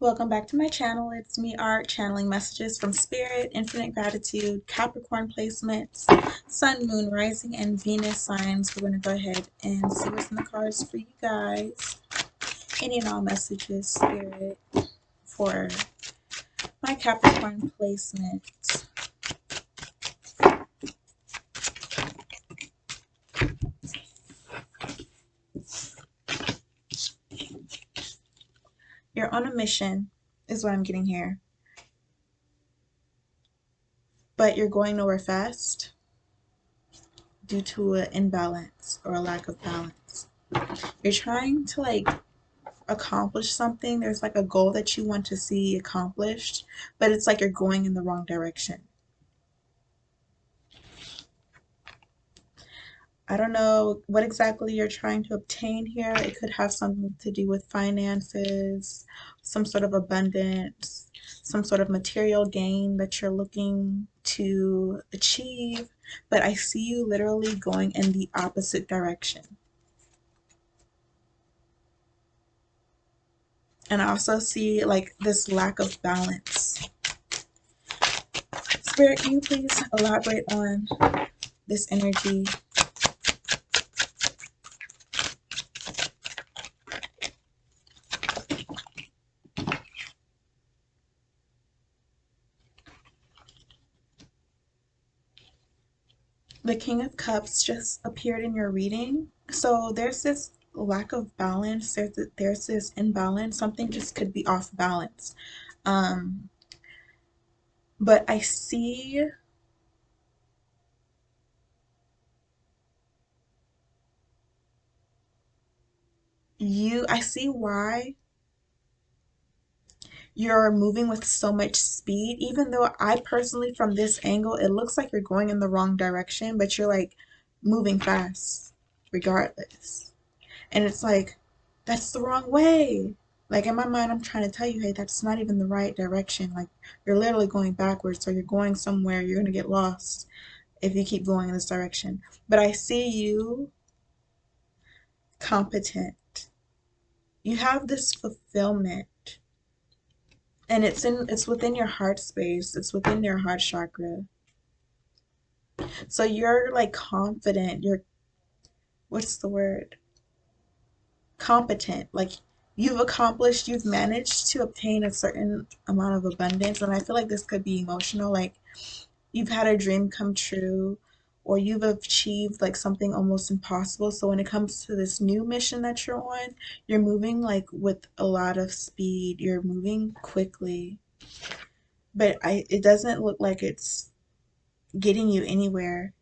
Welcome back to my channel. It's me, Art, channeling messages from Spirit, Infinite Gratitude, Capricorn placements, Sun, Moon, Rising, and Venus signs. We're going to go ahead and see what's in the cards for you guys. Any and all messages, Spirit, for my Capricorn placements. You're on a mission, is what I'm getting here. But you're going nowhere fast due to an imbalance or a lack of balance. You're trying to accomplish something. There's a goal that you want to see accomplished, but it's like you're going in the wrong direction. I don't know what exactly you're trying to obtain here. It could have something to do with finances, some sort of abundance, some sort of material gain that you're looking to achieve, but I see you literally going in the opposite direction. And I also see this lack of balance. Spirit, can you please elaborate on this energy? The King of Cups just appeared in your reading. So there's this lack of balance. There's this imbalance. Something just could be off balance. But I see I see why you're moving with so much speed, even though I personally, from this angle, it looks like you're going in the wrong direction, but you're moving fast regardless. And it's that's the wrong way. In my mind, I'm trying to tell you, hey, that's not even the right direction. You're literally going backwards, so you're going somewhere, you're going to get lost if you keep going in this direction. But I see you competent. You have this fulfillment, and it's within your heart space. It's within your heart chakra. So you're confident. You're, what's the word? Competent. You've managed to obtain a certain amount of abundance, and I feel like this could be emotional. You've had a dream come true, or you've achieved something almost impossible. So when it comes to this new mission that you're on, you're moving with a lot of speed. You're moving quickly, but it doesn't look like it's getting you anywhere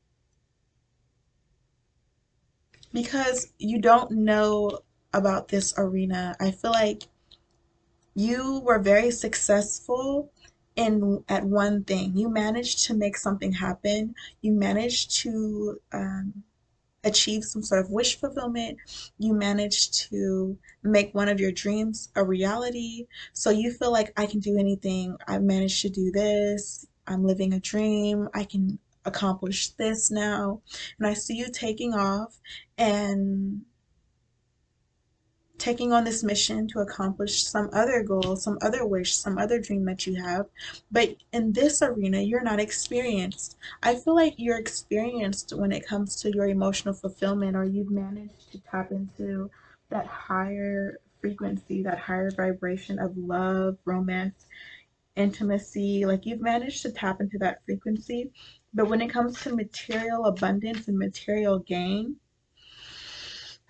because you don't know about this arena. I feel like you were very successful in at one thing. You managed to make something happen. You managed to achieve some sort of wish fulfillment. You managed to make one of your dreams a reality. So you feel like, I can do anything. I managed to do this. I'm living a dream. I can accomplish this now. And I see you taking off and taking on this mission to accomplish some other goal, some other wish, some other dream that you have. But in this arena, you're not experienced. I feel like you're experienced when it comes to your emotional fulfillment, or you've managed to tap into that higher frequency, that higher vibration of love, romance, intimacy. You've managed to tap into that frequency. But when it comes to material abundance and material gain,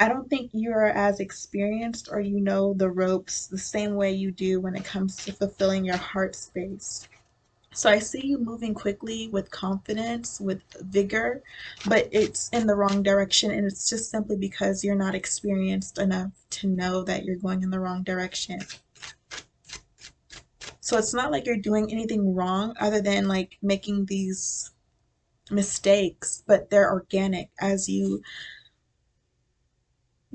I don't think you're as experienced, or you know the ropes the same way you do when it comes to fulfilling your heart space. So I see you moving quickly with confidence, with vigor, but it's in the wrong direction, and it's just simply because you're not experienced enough to know that you're going in the wrong direction. So it's not like you're doing anything wrong other than making these mistakes, but they're organic as you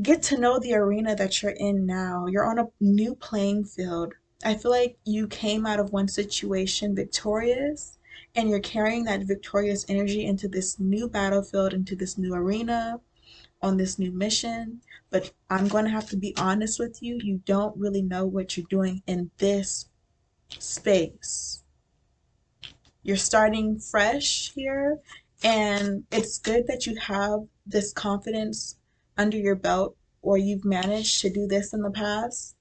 get to know the arena that you're in now. You're on a new playing field. I feel like you came out of one situation victorious, and you're carrying that victorious energy into this new battlefield, into this new arena, on this new mission, but I'm going to have to be honest with you. You don't really know what you're doing in this space. You're starting fresh here, and it's good that you have this confidence under your belt, or you've managed to do this in the past.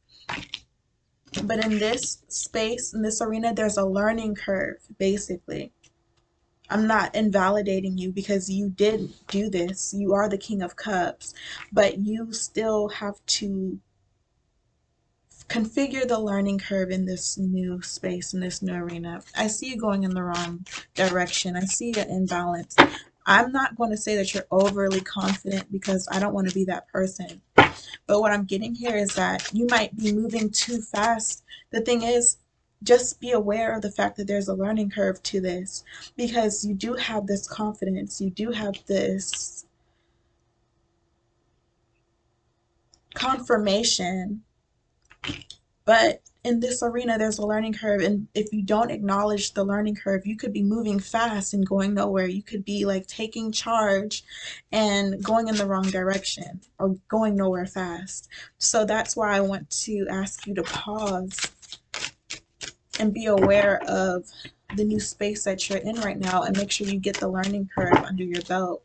But in this space, in this arena, there's a learning curve, basically. I'm not invalidating you because you did do this. You are the King of Cups, but you still have to configure the learning curve in this new space, in this new arena. I see you going in the wrong direction. I see an imbalance. I'm not going to say that you're overly confident because I don't want to be that person. But what I'm getting here is that you might be moving too fast. The thing is, just be aware of the fact that there's a learning curve to this, because you do have this confidence, you do have this confirmation, but in this arena there's a learning curve, and if you don't acknowledge the learning curve, you could be moving fast and going nowhere. You could be like taking charge and going in the wrong direction or going nowhere fast. So that's why I want to ask you to pause and be aware of the new space that you're in right now, and make sure you get the learning curve under your belt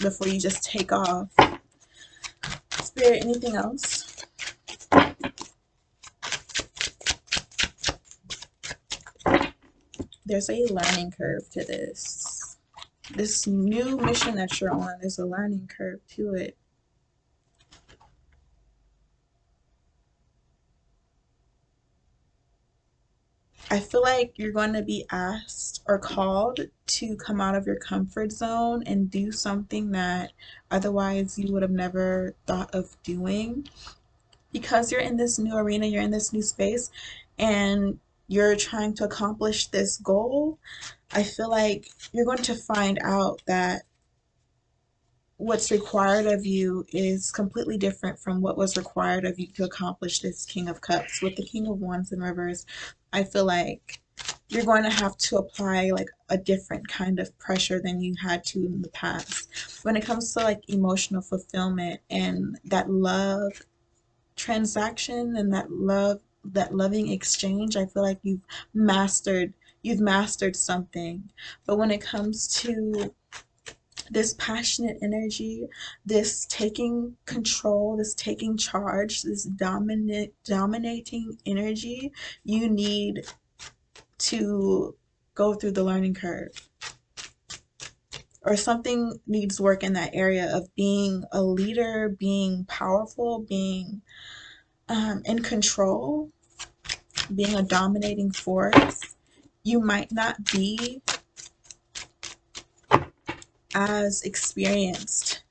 before you just take off. Spirit, anything else? There's a learning curve to this. This new mission that you're on, there's a learning curve to it. I feel like you're going to be asked or called to come out of your comfort zone and do something that otherwise you would have never thought of doing. Because you're in this new arena, you're in this new space, and you're trying to accomplish this goal, I feel like you're going to find out that what's required of you is completely different from what was required of you to accomplish this King of Cups. With the King of Wands in reverse, I feel like you're going to have to apply like a different kind of pressure than you had to in the past. When it comes to like emotional fulfillment and that love transaction and that loving exchange, I feel like you've mastered something. But when it comes to this passionate energy, this taking control, this taking charge, this dominating energy, you need to go through the learning curve, or something needs work in that area of being a leader, being powerful, being in control, being a dominating force. You might not be as experienced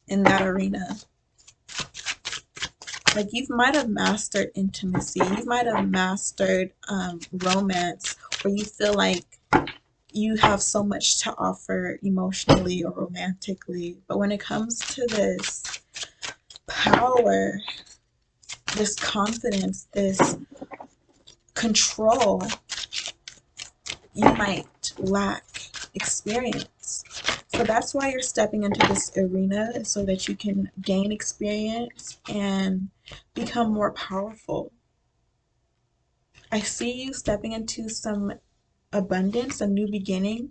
in that arena. Like you might have mastered intimacy, you might have mastered romance, or you feel like you have so much to offer emotionally or romantically. But when it comes to this power, this confidence, this control, you might lack experience. So that's why you're stepping into this arena, so that you can gain experience and become more powerful. I see you stepping into some abundance, a new beginning.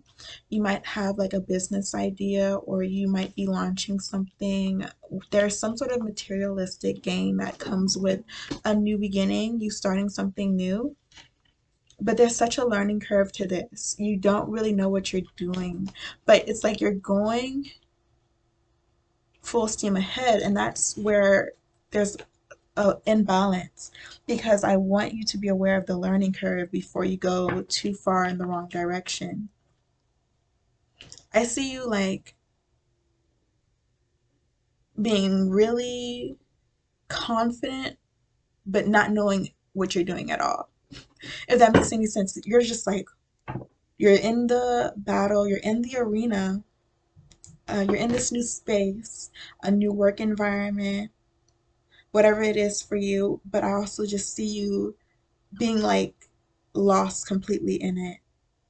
You might have like a business idea, or you might be launching something. There's some sort of materialistic gain that comes with a new beginning, you starting something new. But there's such a learning curve to this. You don't really know what you're doing, but it's like you're going full steam ahead, and that's where there's a imbalance, because I want you to be aware of the learning curve before you go too far in the wrong direction. I see you like being really confident, but not knowing what you're doing at all. If that makes any sense, you're just like, you're in the battle, you're in the arena, you're in this new space, a new work environment, whatever it is for you. But I also just see you being like lost completely in it,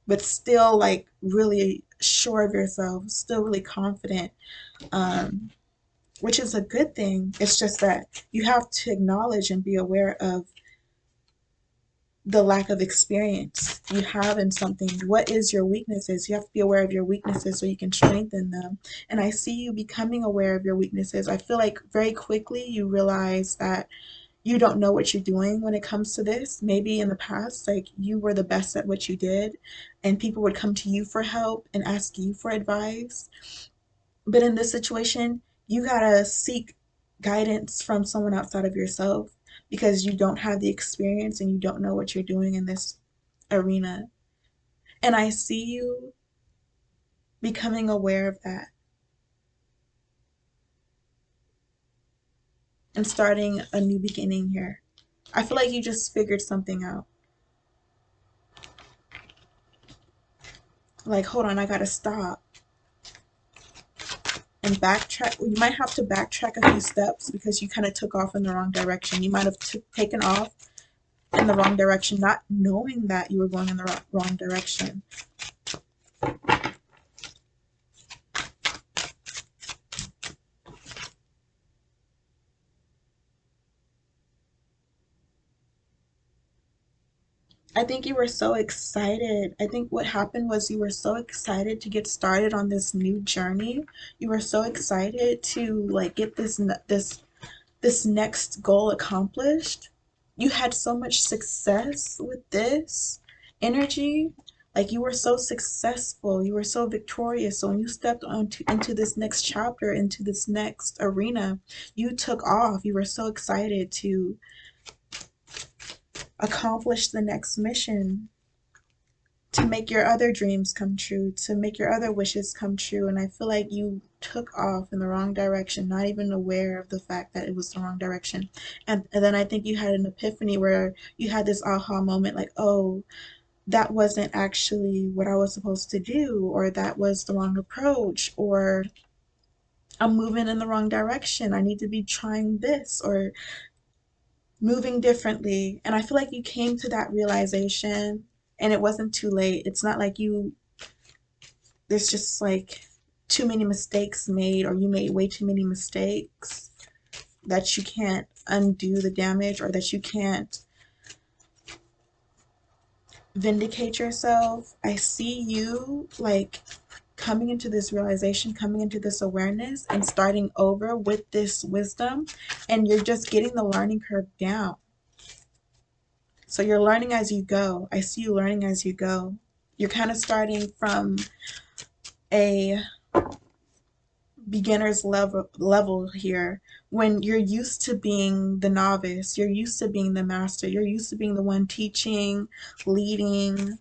but still like really sure of yourself, still really confident. Um, which is a good thing. It's just that you have to acknowledge and be aware of the lack of experience you have in something. What is your weaknesses? You have to be aware of your weaknesses so you can strengthen them. And I see you becoming aware of your weaknesses. I feel like very quickly you realize that you don't know what you're doing when it comes to this. Maybe in the past, like you were the best at what you did, and people would come to you for help and ask you for advice. But in this situation, you gotta seek guidance from someone outside of yourself because you don't have the experience and you don't know what you're doing in this arena. And I see you becoming aware of that and starting a new beginning here. I feel like you just figured something out. Like, hold on, I gotta stop and backtrack. You might have to backtrack a few steps because you kind of took off in the wrong direction. You might have taken off in the wrong direction, not knowing that you were going in the wrong direction. I think you were so excited. I think what happened was you were so excited to get started on this new journey. You were so excited to like get this next goal accomplished. You had so much success with this energy. Like you were so successful, you were so victorious. So when you stepped onto into this next chapter, into this next arena, you took off. You were so excited to accomplish the next mission, to make your other dreams come true, to make your other wishes come true. And I feel like you took off in the wrong direction, not even aware of the fact that it was the wrong direction. And then I think you had an epiphany where you had this aha moment like, oh, that wasn't actually what I was supposed to do, or that was the wrong approach, or I'm moving in the wrong direction. I need to be trying this or moving differently. And I feel like you came to that realization and it wasn't too late. It's not like there's just like too many mistakes made or you made way too many mistakes that you can't undo the damage or that you can't vindicate yourself. I see you like coming into this realization, coming into this awareness and starting over with this wisdom, and you're just getting the learning curve down. So you're learning as you go. I see you learning as you go. You're kind of starting from a beginner's level here when you're used to being the novice, you're used to being the master, you're used to being the one teaching, leading,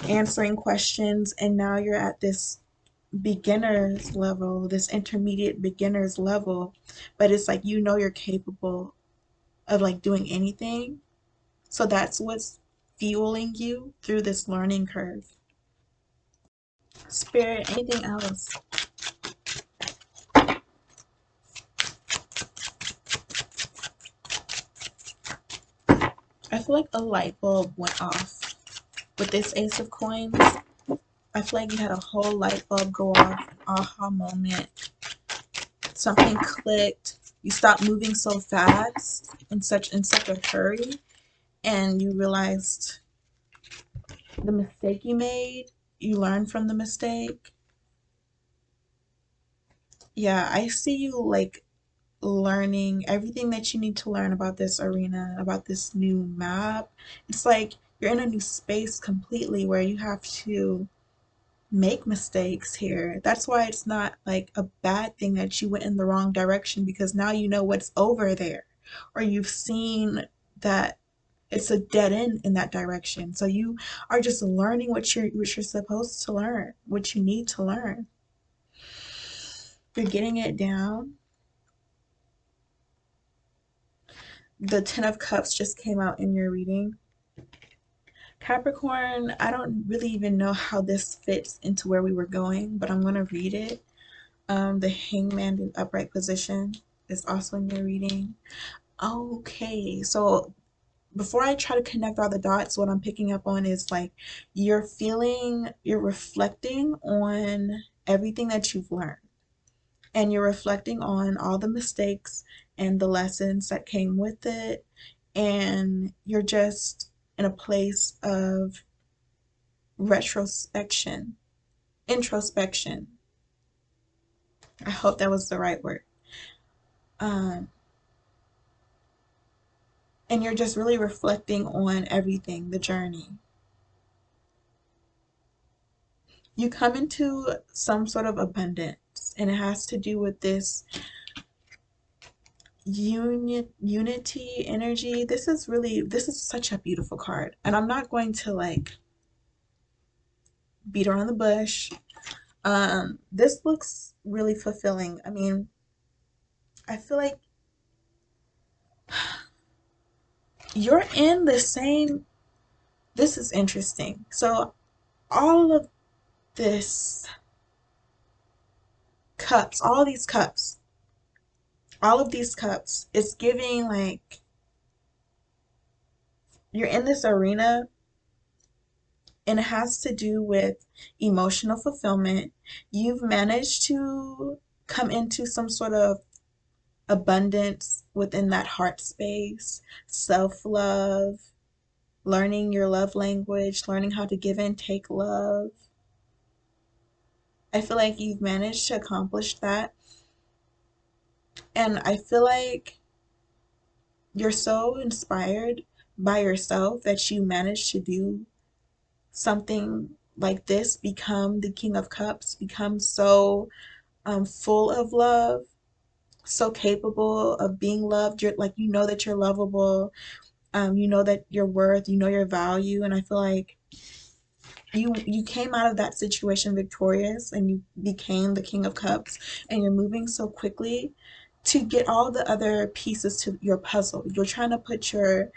answering questions, and now you're at this beginner's level, this intermediate beginner's level, but it's like you know you're capable of like doing anything. So that's what's fueling you through this learning curve. Spirit, anything else? I feel like a light bulb went off with this Ace of Coins. I feel like you had a whole light bulb go off, an aha moment. Something clicked. You stopped moving so fast in such a hurry, and you realized the mistake you made. You learned from the mistake. Yeah, I see you like learning everything that you need to learn about this arena, about this new map. It's like you're in a new space completely where you have to make mistakes here. That's why it's not like a bad thing that you went in the wrong direction because now you know what's over there, or you've seen that it's a dead end in that direction. So you are just learning what you're supposed to learn, what you need to learn. You're getting it down. The Ten of Cups just came out in your reading. Capricorn, I don't really even know how this fits into where we were going, but I'm going to read it. The Hangman in upright position is also in your reading. Okay, so before I try to connect all the dots, what I'm picking up on is like you're reflecting on everything that you've learned. and you're reflecting on all the mistakes and the lessons that came with it, and you're just in a place of retrospection, introspection. I hope that was the right word. Um, and you're just really reflecting on everything, the journey. You come into some sort of abundance, and it has to do with this unity energy. This is such a beautiful card, and I'm not going to like beat around the bush. This looks really fulfilling. I mean, I feel like you're in the same. This is interesting. So all of this cups, all of these cups, it's giving like you're in this arena, and it has to do with emotional fulfillment. You've managed to come into some sort of abundance within that heart space, self love, learning your love language, learning how to give and take love. I feel like you've managed to accomplish that. And I feel like you're so inspired by yourself that you managed to do something like this, become the King of Cups, become so full of love, so capable of being loved. You're like, you know that you're lovable, you know that your worth, you know your value. And I feel like you came out of that situation victorious, and you became the King of Cups, and you're moving so quickly to get all the other pieces to your puzzle. You're trying to put your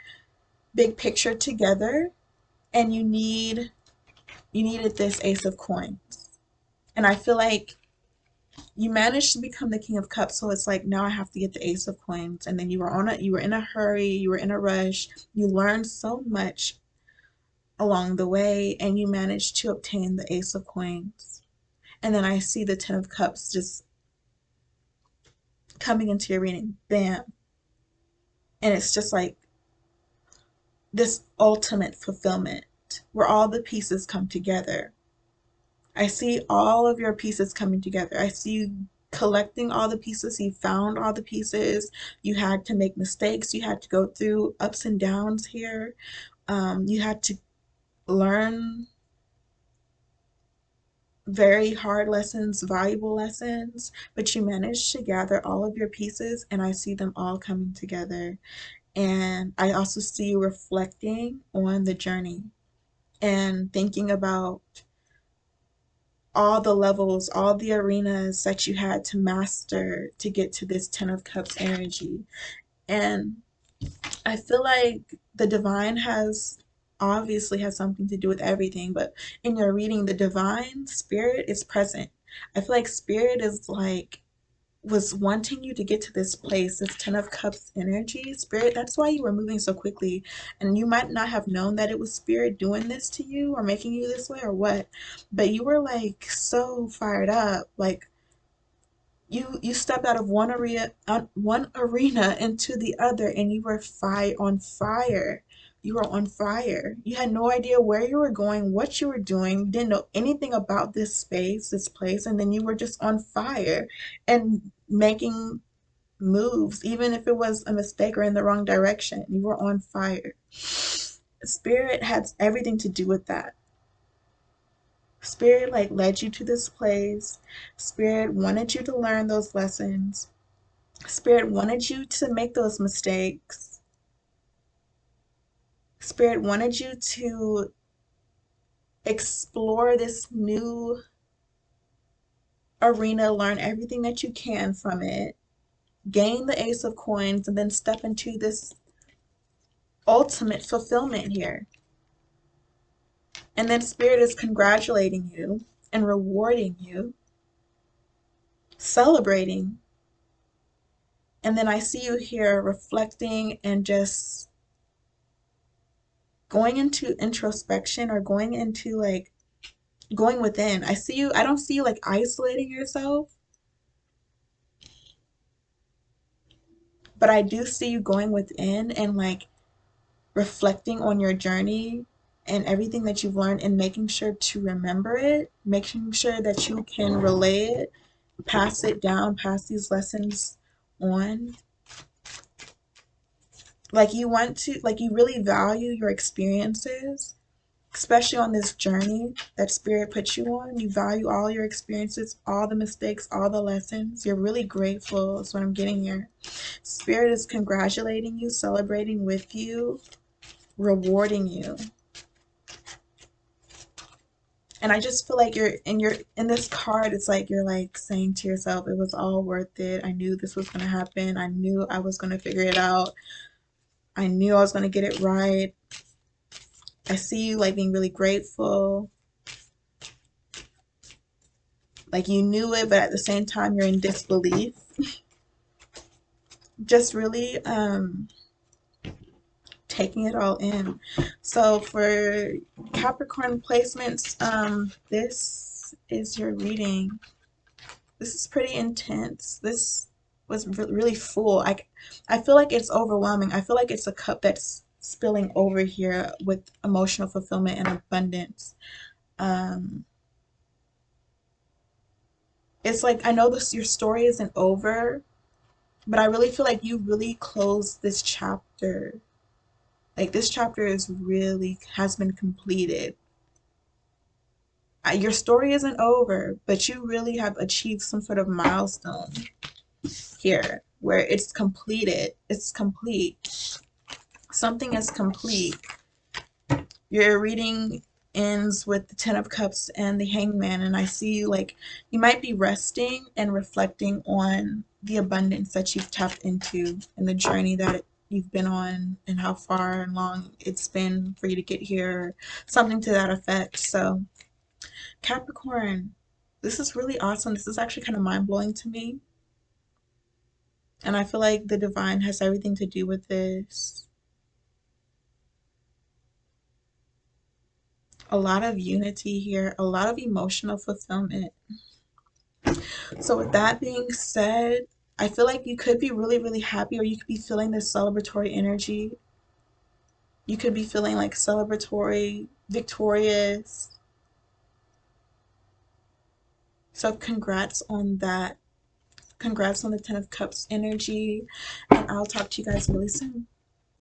big picture together, and you needed this Ace of Coins. And I feel like you managed to become the King of Cups, so it's like now I have to get the Ace of Coins. And then you were in a hurry, you were in a rush, you learned so much along the way, and you managed to obtain the Ace of Coins. And then I see the Ten of Cups just coming into your reading, bam. And it's just like this ultimate fulfillment where all the pieces come together. I see all of your pieces coming together. I see you collecting all the pieces. You found all the pieces. You had to make mistakes. You had to go through ups and downs here. You had to learn very hard lessons, valuable lessons, but you managed to gather all of your pieces, and I see them all coming together. And I also see you reflecting on the journey and thinking about all the levels, all the arenas that you had to master to get to this Ten of Cups energy. And I feel like the divine has obviously has something to do with everything, but in your reading, the divine spirit is present. I feel like spirit is like was wanting you to get to this place, this Ten of Cups energy, spirit. That's why you were moving so quickly. And you might not have known that it was spirit doing this to you or making you this way or what, but you were like so fired up. Like you stepped out of one arena into the other, and you were on fire. You were on fire. You had no idea where you were going, what you were doing. You didn't know anything about this space, this place, and then you were just on fire and making moves, even if it was a mistake or in the wrong direction. You were on fire. Spirit has everything to do with that. Spirit like led you to this place. Spirit wanted you to learn those lessons. Spirit wanted you to make those mistakes. Spirit wanted you to explore this new arena, learn everything that you can from it, gain the Ace of Coins, and then step into this ultimate fulfillment here. And then Spirit is congratulating you and rewarding you, celebrating. And then I see you here reflecting and just going into introspection, or going into like going within. I don't see you like isolating yourself. but I do see you going within and like reflecting on your journey and everything that you've learned and making sure to remember it, making sure that you can relay it, pass it down, pass these lessons on. Like you want to, like you really value your experiences, especially on this journey that Spirit puts you on. You value all your experiences, all the mistakes, all the lessons. You're really grateful, is what I'm getting here. Spirit is congratulating you, celebrating with you, rewarding you. And I just feel like you're in this card, it's like you're like saying to yourself, it was all worth it. I knew this was gonna happen. I knew I was gonna figure it out. I knew I was gonna get it right. I see you like being really grateful. Like you knew it, but at the same time you're in disbelief. Just really taking it all in. So for Capricorn placements, this is your reading. This is pretty intense. This was really full. I feel like it's overwhelming. I feel like it's a cup that's spilling over here with emotional fulfillment and abundance. Um, it's like I know this your story isn't over, but I really feel like you really closed this chapter. Like this chapter is really has been completed. Your story isn't over, but you really have achieved some sort of milestone here where it's completed. It's complete. Something is complete. Your reading ends with the Ten of Cups and the Hangman, and I see you like you might be resting and reflecting on the abundance that you've tapped into and the journey that you've been on and how far and long it's been for you to get here, something to that effect. So, Capricorn, this is really awesome. This is actually kind of mind blowing to me. And I feel like the divine has everything to do with this. A lot of unity here, a lot of emotional fulfillment. So, with that being said, I feel like you could be really, really happy, or you could be feeling this celebratory energy. You could be feeling like celebratory, victorious. So, congrats on that. Congrats on the Ten of Cups energy. And I'll talk to you guys really soon.